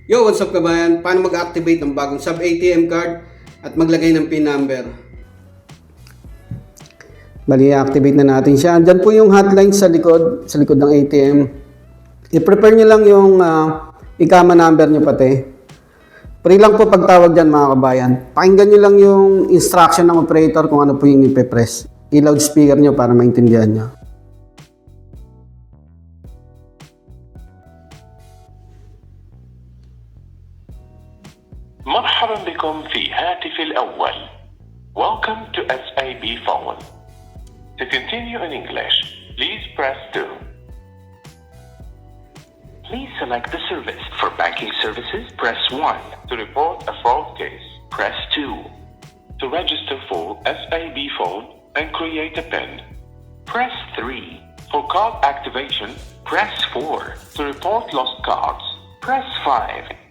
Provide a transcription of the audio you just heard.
Yo, what's up kabayan? Paano mag-activate ng bagong sub-ATM card at maglagay ng PIN number? Bali, i-activate na natin siya. Andyan po yung hotline sa likod ng ATM. I-prepare nyo lang yung ikama number nyo pati. Free lang po pagtawag dyan mga kabayan. Pakinggan nyo lang yung instruction ng operator kung ano po yung ipe-press. I-loudspeaker nyo para maintindihan nyo. مرحبا بكم في هاتف الأول. Welcome to SAB phone. To continue in English, please press 2. Please select the service. For banking services, press 1. To report a fraud case, press 2. To register for SAB phone and create a PIN, press 3. For card activation, press 4. To report lost cards, press 5.